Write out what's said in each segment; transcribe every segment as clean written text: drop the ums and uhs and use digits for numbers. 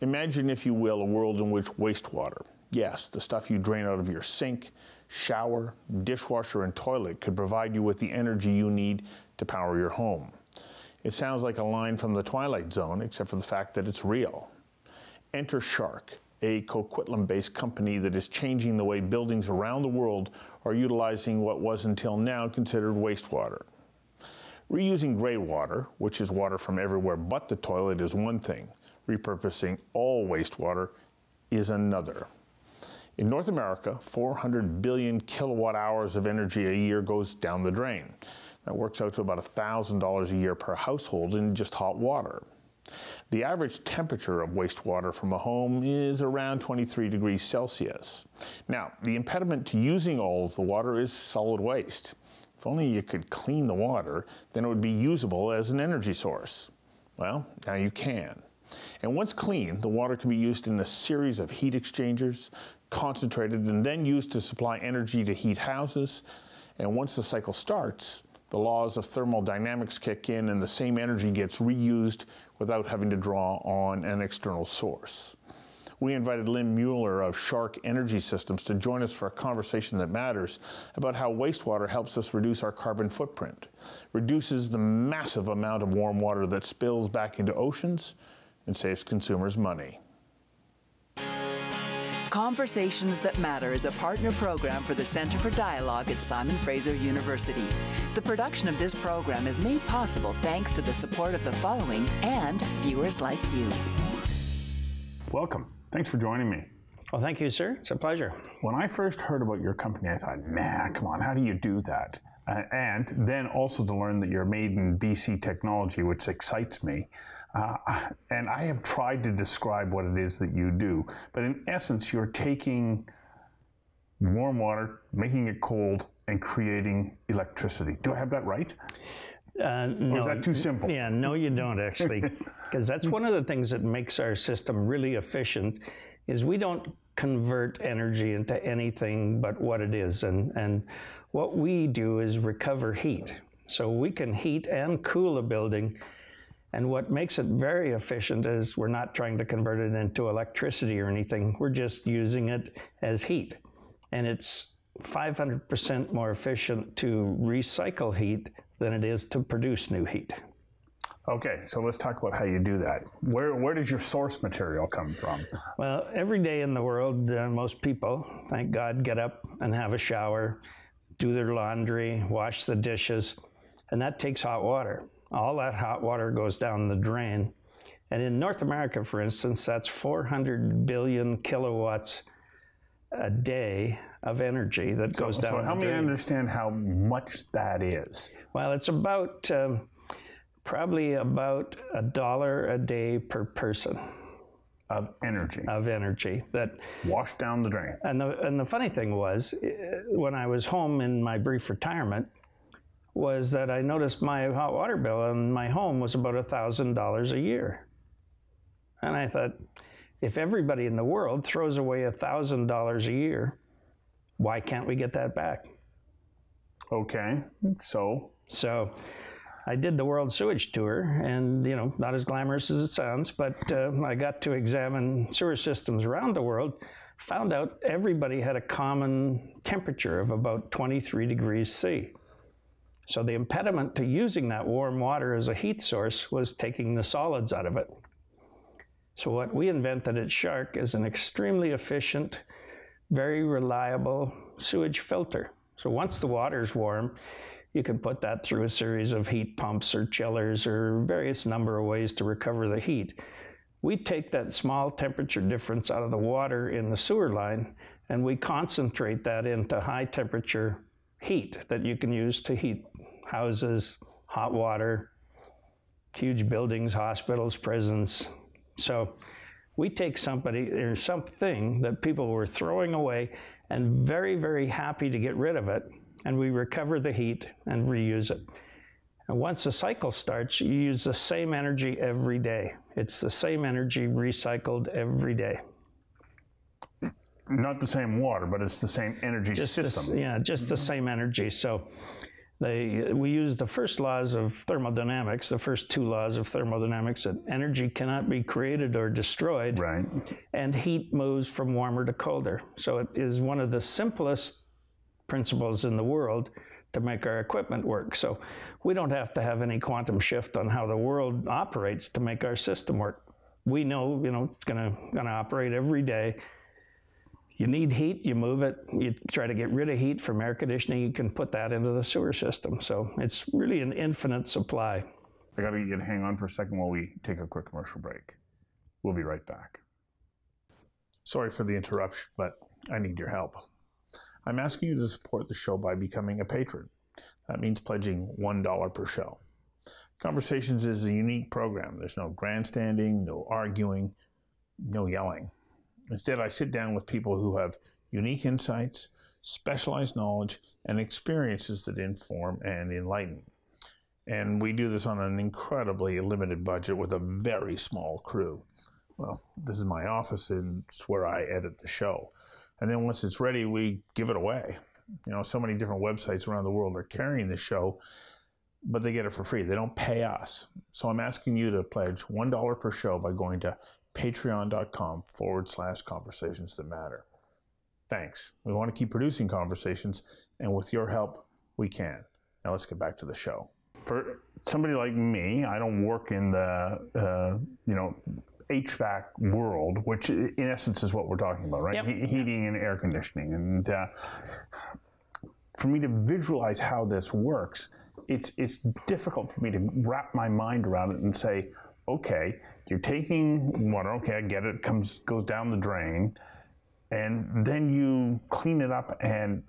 Imagine, if you will, a world in which wastewater, yes, the stuff you drain out of your sink, shower, dishwasher, and toilet, could provide you with the energy you need to power your home. It sounds like a line from the Twilight Zone, except for the fact that it's real. Enter SHARC, a Coquitlam-based company that is changing the way buildings around the world are utilizing what was until now considered wastewater. Reusing gray water, which is water from everywhere but the toilet, is one thing. Repurposing all wastewater is another. In North America, 400 billion kilowatt hours of energy a year goes down the drain. That works out to about $1,000 a year per household in just hot water. The average temperature of wastewater from a home is around 23 degrees Celsius. Now, the impediment to using all of the water is solid waste. If only you could clean the water, then it would be usable as an energy source. Well, now you can. And once clean, the water can be used in a series of heat exchangers, concentrated and then used to supply energy to heat houses. And once the cycle starts, the laws of thermodynamics kick in and the same energy gets reused without having to draw on an external source. We invited Lynn Mueller of SHARC Energy Systems to join us for a conversation that matters about how wastewater helps us reduce our carbon footprint, reduces the massive amount of warm water that spills back into oceans, and saves consumers money. Conversations That Matter is a partner program for the Center for Dialogue at Simon Fraser University. The production of this program is made possible thanks to the support of the following and viewers like you. Welcome. Thanks for joining me. Well, thank you, sir. It's a pleasure. When I first heard about your company, I thought, man, come on, how do you do that? And then also to learn that you're made in BC technology, which excites me. And I have tried to describe what it is that you do. But in essence, you're taking warm water, making it cold, and creating electricity. Do I have that right? No. Or is that too simple? Yeah, no, you don't actually. Because that's one of the things that makes our system really efficient is we don't convert energy into anything but what it is. And what we do is recover heat. So we can heat and cool a building. And what makes it very efficient is we're not trying to convert it into electricity or anything. We're just using it as heat. And it's 500% more efficient to recycle heat than it is to produce new heat. Okay, so let's talk about how you do that. Where does your source material come from? Well, every day in the world, most people, thank God, get up and have a shower, do their laundry, wash the dishes, and that takes hot water. All that hot water goes down the drain. And in North America, for instance, that's 400 billion kilowatts a day of energy that goes down the drain. So help me understand how much that is. Well, it's about probably about $1 a day per person. Of energy. Of energy. That washed down the drain. And the funny thing was, when I was home in my brief retirement, was that I noticed my hot water bill in my home was about $1,000 a year. And I thought, if everybody in the world throws away $1,000 a year, why can't we get that back? Okay, so I did the World Sewage Tour, and not as glamorous as it sounds, but I got to examine sewer systems around the world, found out everybody had a common temperature of about 23 degrees C. So the impediment to using that warm water as a heat source was taking the solids out of it. So what we invented at SHARC is an extremely efficient, very reliable sewage filter. So once the water's warm, you can put that through a series of heat pumps or chillers or various number of ways to recover the heat. We take that small temperature difference out of the water in the sewer line, and we concentrate that into high temperature heat that you can use to heat houses, hot water, huge buildings, hospitals, prisons. So we take something that people were throwing away and very, very happy to get rid of it, and we recover the heat and reuse it. And once the cycle starts, you use the same energy every day. It's the same energy recycled every day. Not the same water, but it's the same energy system. Just the same energy. So We use the first laws of thermodynamics, the first two laws of thermodynamics, that energy cannot be created or destroyed, Right. and heat moves from warmer to colder. So it is one of the simplest principles in the world to make our equipment work. So we don't have to have any quantum shift on how the world operates to make our system work. We know, it's gonna operate every day. You need heat, you move it. You try to get rid of heat from air conditioning, you can put that into the sewer system. So it's really an infinite supply. I got to get you to hang on for a second while we take a quick commercial break. We'll be right back. Sorry for the interruption, but I need your help. I'm asking you to support the show by becoming a patron. That means pledging $1 per show. Conversations is a unique program. There's no grandstanding, no arguing, no yelling. Instead, I sit down with people who have unique insights, specialized knowledge, and experiences that inform and enlighten. And we do this on an incredibly limited budget with a very small crew. Well, this is my office, and it's where I edit the show. And then once it's ready, we give it away. So many different websites around the world are carrying the show, but they get it for free. They don't pay us. So I'm asking you to pledge $1 per show by going to patreon.com/conversations that matter. Thanks. We want to keep producing conversations, and with your help, we can. Now let's get back to the show. For somebody like me, I don't work in the, HVAC world, which in essence is what we're talking about, right? Yep. Heating and air conditioning. And for me to visualize how this works, it's difficult for me to wrap my mind around it and say, okay, you're taking water, okay, I get it, goes down the drain, and then you clean it up and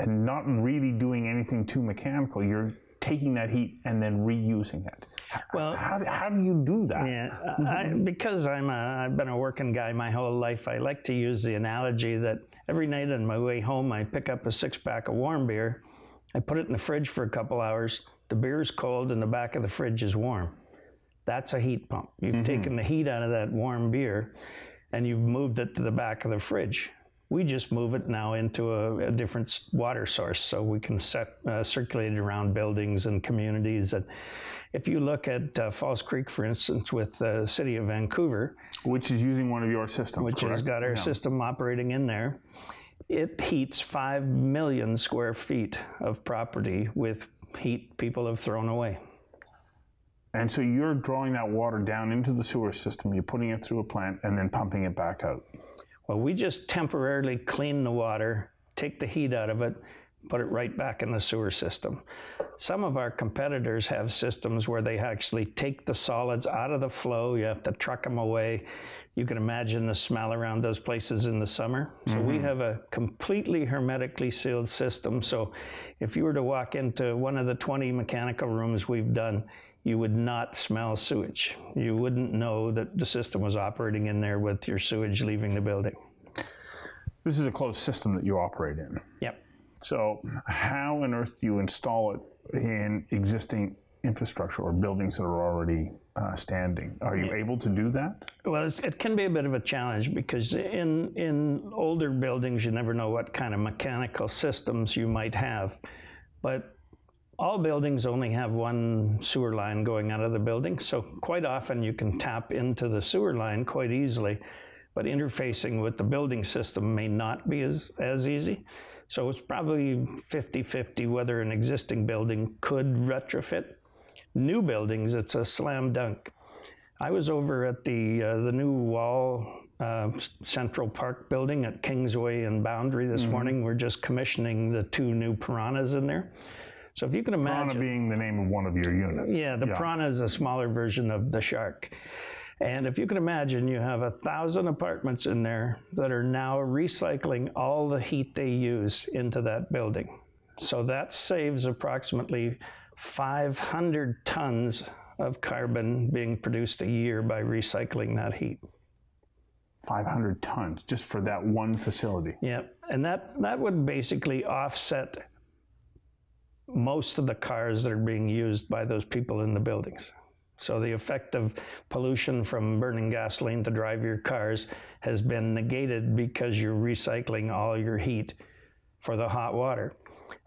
not really doing anything too mechanical. You're taking that heat and then reusing it. Well, how do you do that? Yeah, because I've been a working guy my whole life, I like to use the analogy that every night on my way home, I pick up a 6-pack of warm beer, I put it in the fridge for a couple hours, the beer's cold and the back of the fridge is warm. That's a heat pump. You've taken the heat out of that warm beer and you've moved it to the back of the fridge. We just move it now into a different water source so we can circulate it around buildings and communities. And if you look at Falls Creek, for instance, with the city of Vancouver, which is using one of your systems, which correct? has got our system operating in there, it heats 5 million square feet of property with heat people have thrown away. And so you're drawing that water down into the sewer system, you're putting it through a plant, and then pumping it back out. Well, we just temporarily clean the water, take the heat out of it, put it right back in the sewer system. Some of our competitors have systems where they actually take the solids out of the flow. You have to truck them away. You can imagine the smell around those places in the summer. So we have a completely hermetically sealed system. So if you were to walk into one of the 20 mechanical rooms we've done, you would not smell sewage. You wouldn't know that the system was operating in there with your sewage leaving the building. This is a closed system that you operate in. Yep. So how on earth do you install it in existing infrastructure or buildings that are already standing? Are you able to do that? Well, it can be a bit of a challenge because in older buildings, you never know what kind of mechanical systems you might have. But all buildings only have one sewer line going out of the building, so quite often you can tap into the sewer line quite easily, but interfacing with the building system may not be as easy. So it's probably 50-50 whether an existing building could retrofit. New buildings, it's a slam dunk. I was over at the new Wall Central Park building at Kingsway and Boundary this morning. We're just commissioning the 2 new piranhas in there. So if you can imagine... Piranha being the name of one of your units. Yeah, the piranha is a smaller version of the shark. And if you can imagine, you have 1,000 apartments in there that are now recycling all the heat they use into that building. So that saves approximately 500 tons of carbon being produced a year by recycling that heat. 500 tons just for that one facility. Yeah, and that would basically offset most of the cars that are being used by those people in the buildings. So the effect of pollution from burning gasoline to drive your cars has been negated because you're recycling all your heat for the hot water.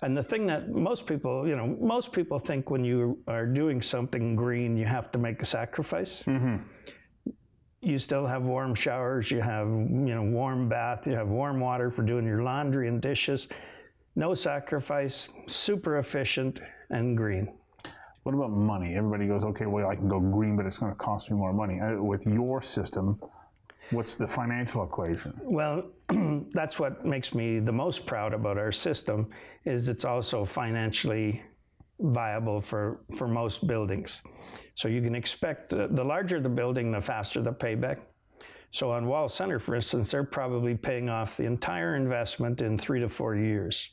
And the thing that most people think when you are doing something green, you have to make a sacrifice. Mm-hmm. You still have warm showers, you have, warm bath, you have warm water for doing your laundry and dishes. No sacrifice, super efficient and green. What about money? Everybody goes, okay, well, I can go green, but it's going to cost me more money. With your system, what's the financial equation? Well, that's what makes me the most proud about our system, is it's also financially viable for most buildings. So you can expect the larger the building, the faster the payback. So on Wall Center, for instance, they're probably paying off the entire investment in 3 to 4 years.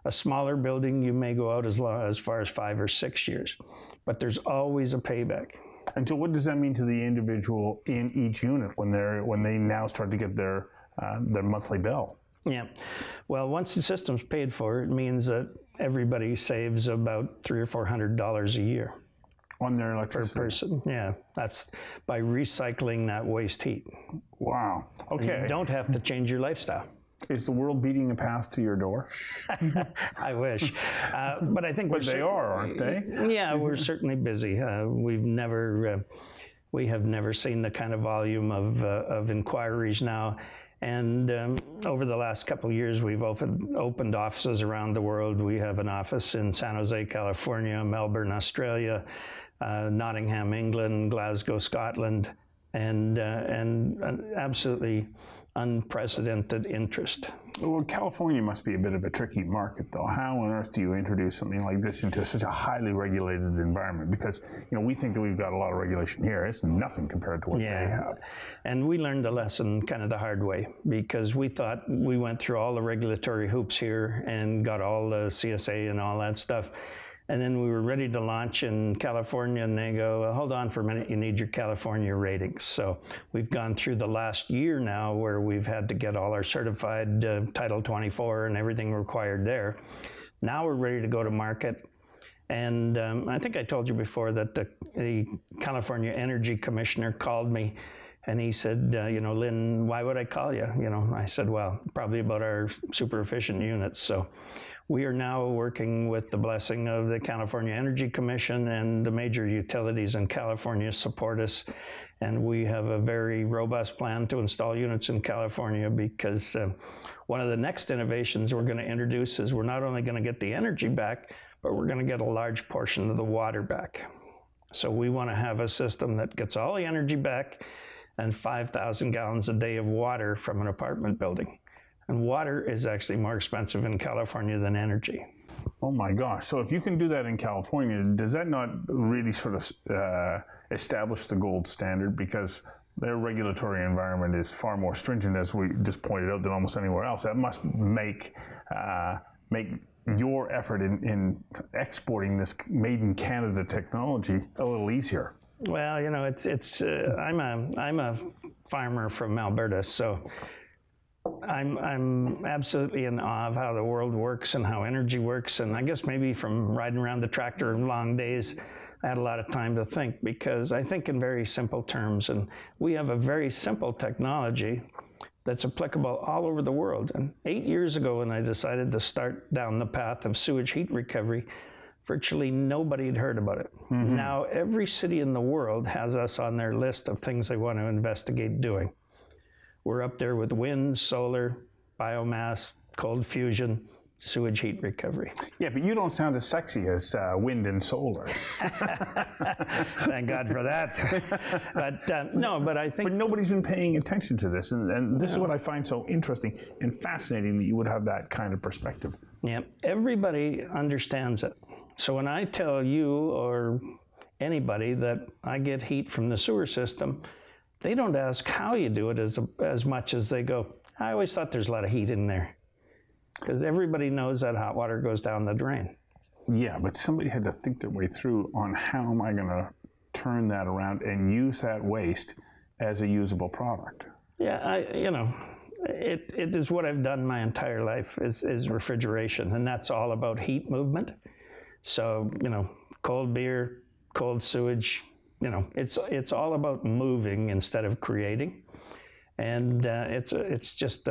A smaller building, you may go out as far as 5 or 6 years, but there's always a payback. And so what does that mean to the individual in each unit when they now start to get their monthly bill? Yeah, well, once the system's paid for, it means that everybody saves about $300 or $400 a year. On their electricity? Per person, yeah. That's by recycling that waste heat. Wow, okay. And you don't have to change your lifestyle. Is the world beating a path to your door? I wish. But I think but they are, aren't they? Yeah, we're certainly busy. We have never seen the kind of volume of inquiries now. And over the last couple of years, we've opened offices around the world. We have an office in San Jose, California, Melbourne, Australia, Nottingham, England, Glasgow, Scotland, and absolutely unprecedented interest. Well, California must be a bit of a tricky market, though. How on earth do you introduce something like this into such a highly regulated environment? Because, we think that we've got a lot of regulation here. It's nothing compared to what they have. And we learned a lesson kind of the hard way, because we thought we went through all the regulatory hoops here and got all the CSA and all that stuff. And then we were ready to launch in California, and they go, well, hold on for a minute, you need your California ratings. So we've gone through the last year now where we've had to get all our certified Title 24 and everything required there. Now we're ready to go to market. And I think I told you before that the California Energy Commissioner called me, and he said, Lynn, why would I call you? I said, well, probably about our super efficient units. So we are now working with the blessing of the California Energy Commission, and the major utilities in California support us. And we have a very robust plan to install units in California, because one of the next innovations we're going to introduce is we're not only going to get the energy back, but we're going to get a large portion of the water back. So we want to have a system that gets all the energy back and 5,000 gallons a day of water from an apartment building. And water is actually more expensive in California than energy. Oh my gosh. So if you can do that in California, does that not really sort of establish the gold standard? Because their regulatory environment is far more stringent, as we just pointed out, than almost anywhere else. That must make your effort in exporting this made in Canada technology a little easier. Well, I'm a farmer from Alberta, so I'm absolutely in awe of how the world works and how energy works. And I guess maybe from riding around the tractor in long days, I had a lot of time to think, because I think in very simple terms. And we have a very simple technology that's applicable all over the world. And 8 years ago, when I decided to start down the path of sewage heat recovery, virtually nobody had heard about it. Mm-hmm. Now, every city in the world has us on their list of things they want to investigate doing. We're up there with wind, solar, biomass, cold fusion, sewage heat recovery. Yeah, but you don't sound as sexy as wind and solar. Thank God for that. But no, but I think... But nobody's been paying attention to this, and this is what I find so interesting and fascinating, that you would have that kind of perspective. Yeah, everybody understands it. So when I tell you or anybody that I get heat from the sewer system, they don't ask how you do it as much as they go, I always thought there's a lot of heat in there. Because everybody knows that hot water goes down the drain. Yeah, but somebody had to think their way through on how am I going to turn that around and use that waste as a usable product. Yeah, it is what I've done my entire life is refrigeration, and that's all about heat movement. So, cold beer, cold sewage, it's all about moving instead of creating. And it's just,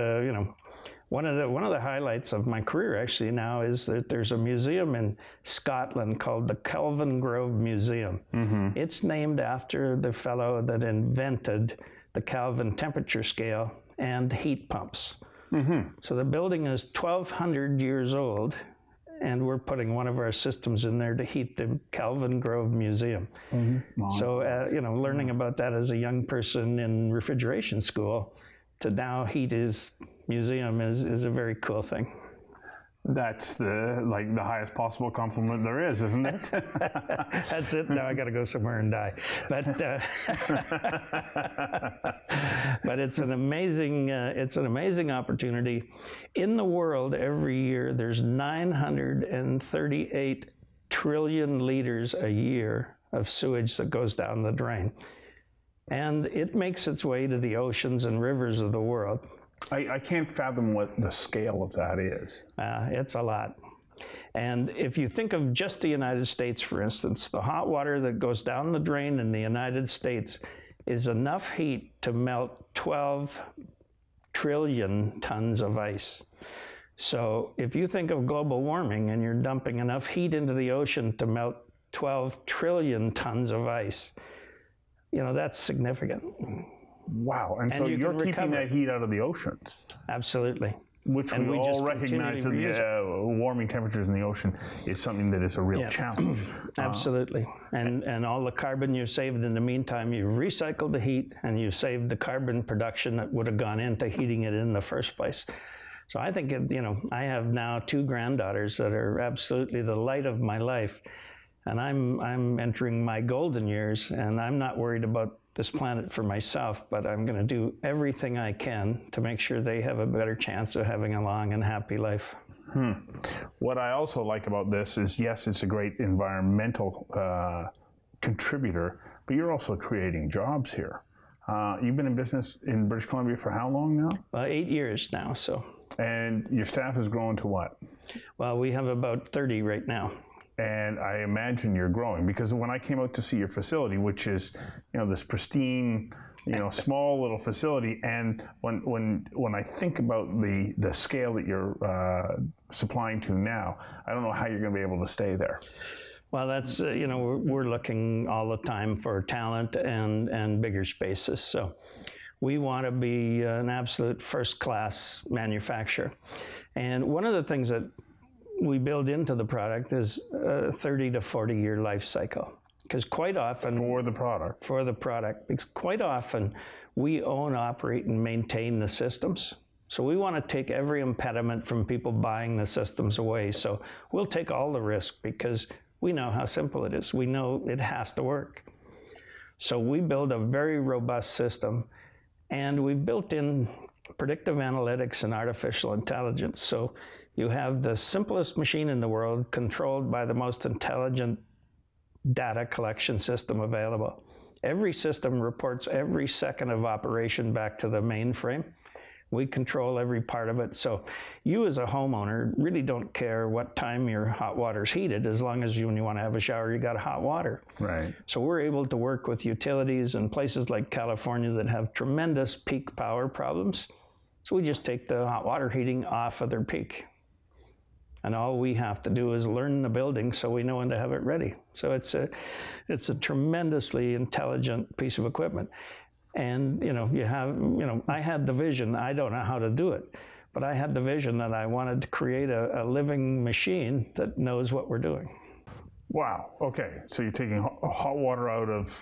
One of the highlights of my career actually now is that there's a museum in Scotland called the Kelvin Grove Museum. It's named after the fellow that invented the Kelvin temperature scale and heat pumps. So the building is 1,200 years old, and we're putting one of our systems in there to heat the Kelvin Grove Museum. So, you know, learning about that as a young person in refrigeration school to now heat his museum is a very cool thing. That's the highest possible compliment there is, isn't it? That's it. Now I got to go somewhere and die. But but it's an amazing opportunity. In the world, every year there's 938 trillion liters a year of sewage that goes down the drain, and it makes its way to the oceans and rivers of the world. I can't fathom what the scale of that is. It's a lot. And if you think of just the United States, for instance, the hot water that goes down the drain in the United States is enough heat to melt 12 trillion tons of ice. So if you think of global warming and you're dumping enough heat into the ocean to melt 12 trillion tons of ice, you know, that's significant. Wow, and so you're keeping that heat out of the oceans. Absolutely. Which we all recognize that the warming temperatures in the ocean is something that is a real challenge. Absolutely. And all the carbon you've saved in the meantime, you've recycled the heat and you've saved the carbon production that would have gone into heating it in the first place. So I think, you know, I have now 2 granddaughters that are absolutely the light of my life. And I'm entering my golden years, and I'm not worried about this planet for myself, but I'm going to do everything I can to make sure they have a better chance of having a long and happy life. What I also like about this is, yes, it's a great environmental contributor, but you're also creating jobs here. You've been in business in British Columbia for how long now? 8 years now, so. And your staff has grown to what? Well, we have about 30 right now. And I imagine you're growing, because when I came out to see your facility, which is, you know, this pristine, you know, small little facility, and when I think about the scale that you're supplying to now, I don't know how you're going to be able to stay there. Well, that's, you know, we're looking all the time for talent and bigger spaces. So we want to be an absolute first-class manufacturer. And one of the things that we build into the product is a 30 to 40 year life cycle, because quite often for the product, because quite often we own, operate, and maintain the systems. So we want to take every impediment from people buying the systems away. So we'll take all the risk because we know how simple it is. We know it has to work. So we build a very robust system, and we've built in predictive analytics and artificial intelligence. So you have the simplest machine in the world controlled by the most intelligent data collection system available. Every system reports every second of operation back to the mainframe. We control every part of it. So you as a homeowner really don't care what time your hot water's heated, as long as when you want to have a shower, you got hot water. Right. So we're able to work with utilities in places like California that have tremendous peak power problems. So we just take the hot water heating off of their peak. And all we have to do is learn the building so we know when to have it ready. So it's a tremendously intelligent piece of equipment. And, you know, I had the vision. I don't know how to do it, but I had the vision that I wanted to create a living machine that knows what we're doing. Wow. Okay. So you're taking hot water out of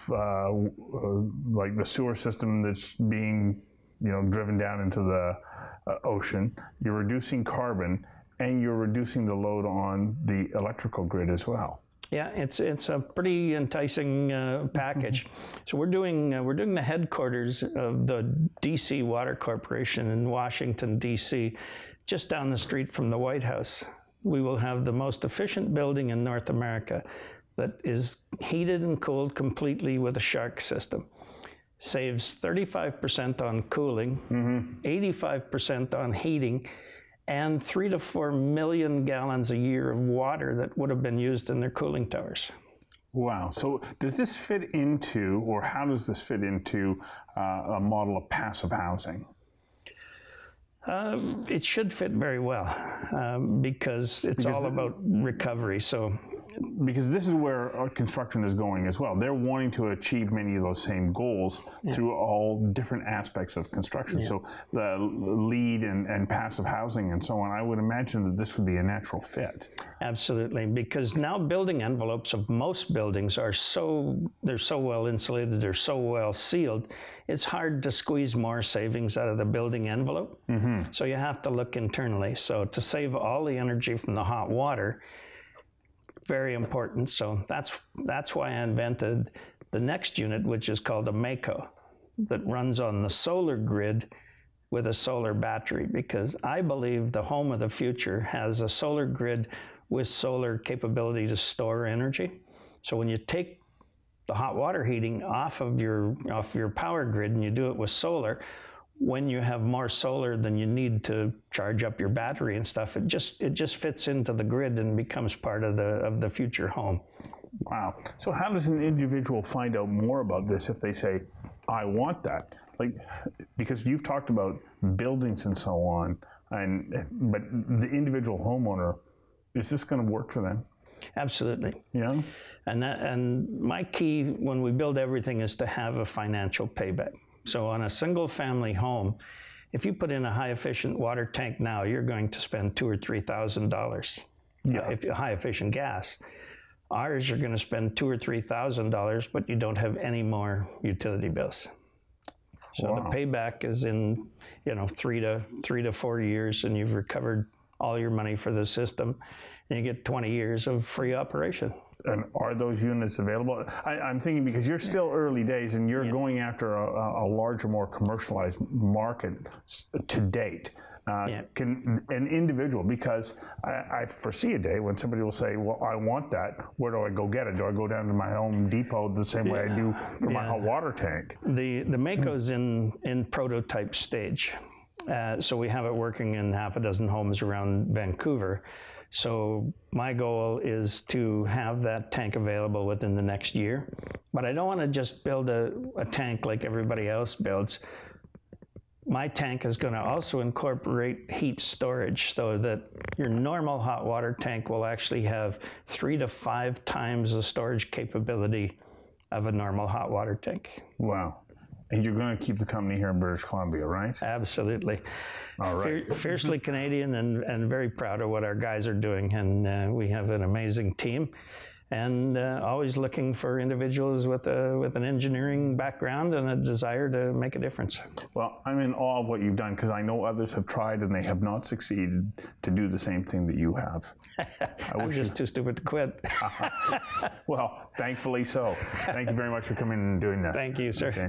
like the sewer system that's being, you know, driven down into the ocean. You're reducing carbon, and you're reducing the load on the electrical grid as well. Yeah, it's a pretty enticing package. So we're doing the headquarters of the DC Water Corporation in Washington, DC, just down the street from the White House. We will have the most efficient building in North America that is heated and cooled completely with a SHARC system. Saves 35% on cooling, 85% on heating, and 3 to 4 million gallons a year of water that would have been used in their cooling towers. Wow. So does this fit into, or how does this fit into a model of passive housing? It should fit very well because it's all about recovery. So, because this is where our construction is going as well. They're wanting to achieve many of those same goals through all different aspects of construction. Yeah. So the LEED and passive housing and so on, I would imagine that this would be a natural fit. Absolutely, because now building envelopes of most buildings are they're so well insulated, they're so well sealed, it's hard to squeeze more savings out of the building envelope. Mm-hmm. So you have to look internally. So to save all the energy from the hot water, very important. So that's why I invented the next unit, which is called a Mako, that runs on the solar grid with a solar battery, because I believe the home of the future has a solar grid with solar capability to store energy. So when you take the hot water heating off of your power grid and you do it with solar, when you have more solar than you need to charge up your battery and stuff, it just fits into the grid and becomes part of the future home. Wow. So how does an individual find out more about this if they say, I want that? Like, because you've talked about buildings and so on, but the individual homeowner, is this going to work for them? Absolutely. Yeah. And my key when we build everything is to have a financial payback. So on a single family home, if you put in a high efficient water tank now, you're going to spend $2,000 or $3,000. Yeah. If high efficient gas. Ours, you're going to spend $2,000 or $3,000, but you don't have any more utility bills. So the payback is in 3 to 4 years, and you've recovered all your money for the system, and you get 20 years of free operation. And are those units available? I'm thinking because you're still early days and you're going after a larger, more commercialized market to date. Can an individual, because I foresee a day when somebody will say, well, I want that, where do I go get it? Do I go down to my Home Depot the same way I do for my hot water tank? The Mako's in prototype stage. So we have it working in half a dozen homes around Vancouver. So my goal is to have that tank available within the next year. But I don't want to just build a tank like everybody else builds. My tank is going to also incorporate heat storage so that your normal hot water tank will actually have 3 to 5 times the storage capability of a normal hot water tank. Wow. And you're going to keep the company here in British Columbia, right? Absolutely. All right. Fiercely Canadian and very proud of what our guys are doing. And we have an amazing team. And always looking for individuals with an engineering background and a desire to make a difference. Well, I'm in awe of what you've done, because I know others have tried and they have not succeeded to do the same thing that you have. I'm just too stupid to quit. Well, thankfully so. Thank you very much for coming and doing this. Thank you, sir. Okay.